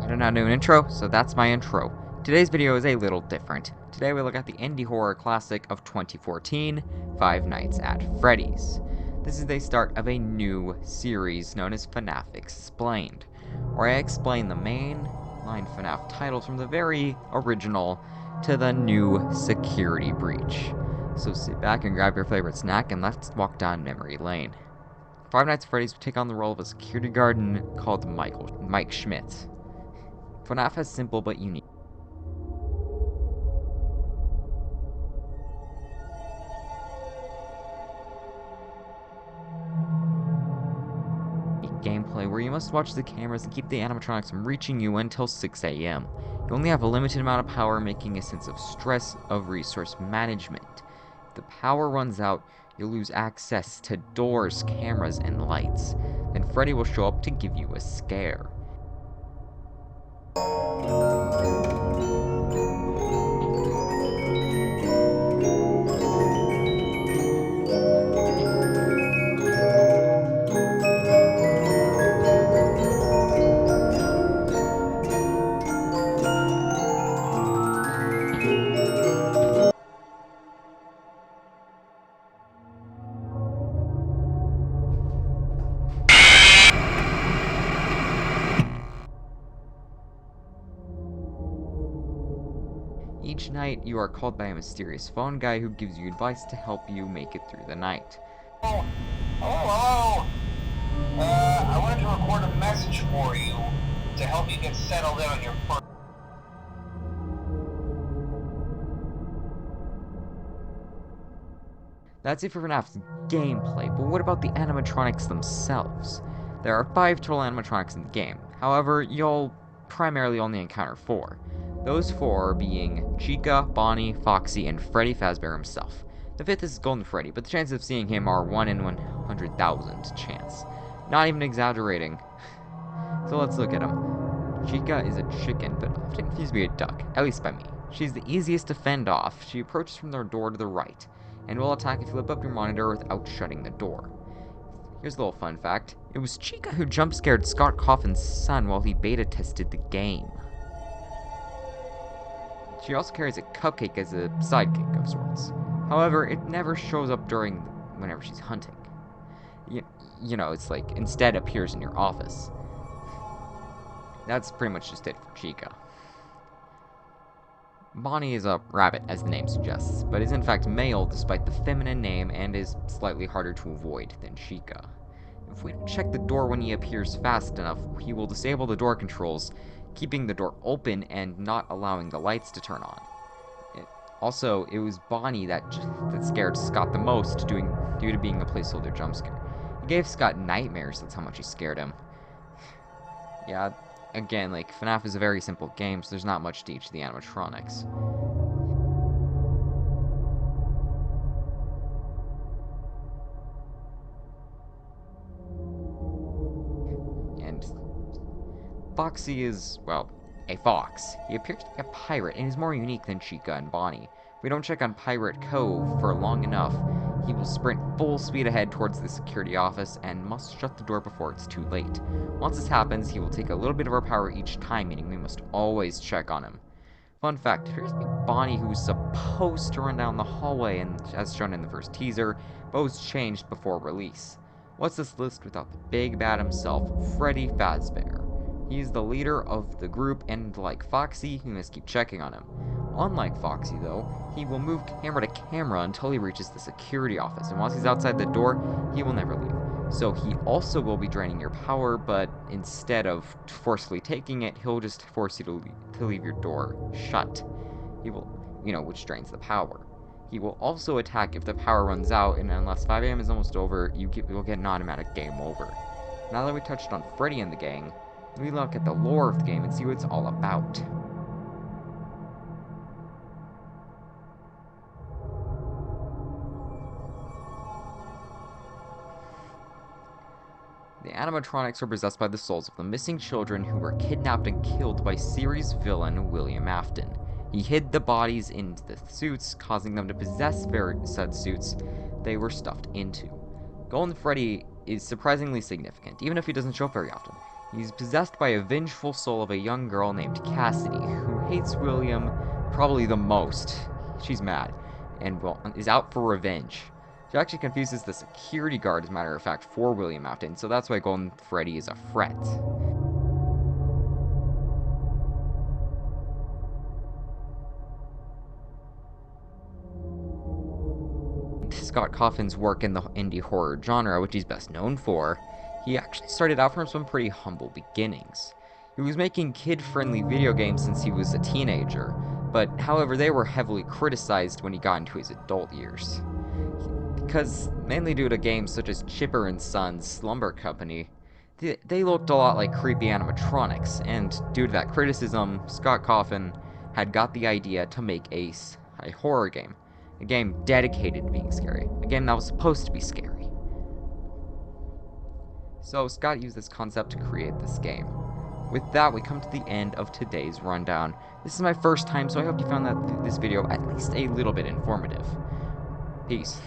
I don't know how to do an intro, so that's my intro. Today's video is a little different. Today we look at the indie horror classic of 2014, Five Nights at Freddy's. This is the start of a new series known as FNAF Explained, where I explain the mainline FNAF titles from the very original to the new security breach. So sit back and grab your favorite snack and let's walk down memory lane. Five Nights at Freddy's will take on the role of a security guard called Mike Schmidt. FNAF is simple but unique gameplay where you must watch the cameras and keep the animatronics from reaching you until 6 AM. You only have a limited amount of power, making a sense of stress of resource management. If the power runs out, you'll lose access to doors, cameras, and lights. Then Freddy will show up to give you a scare. Each night, you are called by a mysterious phone guy who gives you advice to help you make it through the night. Oh, hello. I wanted to record a message for you to help you get settled in on your first. That's it for FNAF's gameplay, but what about the animatronics themselves? There are 5 total animatronics in the game, however, you'll primarily only encounter 4. Those 4 being Chica, Bonnie, Foxy, and Freddy Fazbear himself. The 5th is Golden Freddy, but the chances of seeing him are 1 in 100,000 chance. Not even exaggerating. So let's look at him. Chica is a chicken, but often confused to be a duck, at least by me. She's the easiest to fend off. She approaches from their door to the right, and will attack if you flip up your monitor without shutting the door. Here's a little fun fact. It was Chica who jump-scared Scott Cawthon's son while he beta tested the game. She also carries a cupcake as a sidekick of sorts. However, it never shows up whenever she's hunting. You know, it's like, instead appears in your office. That's pretty much just it for Chica. Bonnie is a rabbit, as the name suggests, but is in fact male despite the feminine name and is slightly harder to avoid than Chica. If we don't check the door when he appears fast enough, he will disable the door controls, keeping the door open and not allowing the lights to turn on. Also, it was Bonnie that scared Scott the most due to being a placeholder jump scare. He gave Scott nightmares, that's how much he scared him. Yeah, again, like, FNAF is a very simple game, so there's not much to each of the animatronics. And Foxy is, well, a fox. He appears to be a pirate and is more unique than Chica and Bonnie. If we don't check on Pirate Cove for long enough, he will sprint full speed ahead towards the security office and must shut the door before it's too late. Once this happens, he will take a little bit of our power each time, meaning we must always check on him. Fun fact, here's Bonnie, who's supposed to run down the hallway, and as shown in the first teaser, but was changed before release. What's this list without the big bad himself, Freddy Fazbear? He's the leader of the group, and like Foxy, we must keep checking on him. Unlike Foxy, though, he will move camera to camera until he reaches the security office, and once he's outside the door, he will never leave. So he also will be draining your power, but instead of forcefully taking it, he'll just force you to leave your door shut. He will, which drains the power. He will also attack if the power runs out, and unless 5 AM is almost over, you'll get an automatic game over. Now that we touched on Freddy and the gang, we look at the lore of the game and see what it's all about. The animatronics are possessed by the souls of the missing children who were kidnapped and killed by series villain William Afton. He hid the bodies in the suits, causing them to possess said suits they were stuffed into. Golden Freddy is surprisingly significant, even if he doesn't show up very often. He's possessed by a vengeful soul of a young girl named Cassidy, who hates William probably the most. She's mad, and well, is out for revenge. She actually confuses the security guard, as a matter of fact, for William Afton, so that's why Golden Freddy is a threat. Scott Cawthon's work in the indie horror genre, which he's best known for, he actually started out from some pretty humble beginnings. He was making kid-friendly video games since he was a teenager, but however they were heavily criticized when he got into his adult years. Because, mainly due to games such as Chipper and Sons Slumber Company, they looked a lot like creepy animatronics, and due to that criticism, Scott Cawthon had got the idea to make a horror game. A game dedicated to being scary. A game that was supposed to be scary. So Scott used this concept to create this game. With that, we come to the end of today's rundown. This is my first time, so I hope you found that this video at least a little bit informative. Peace.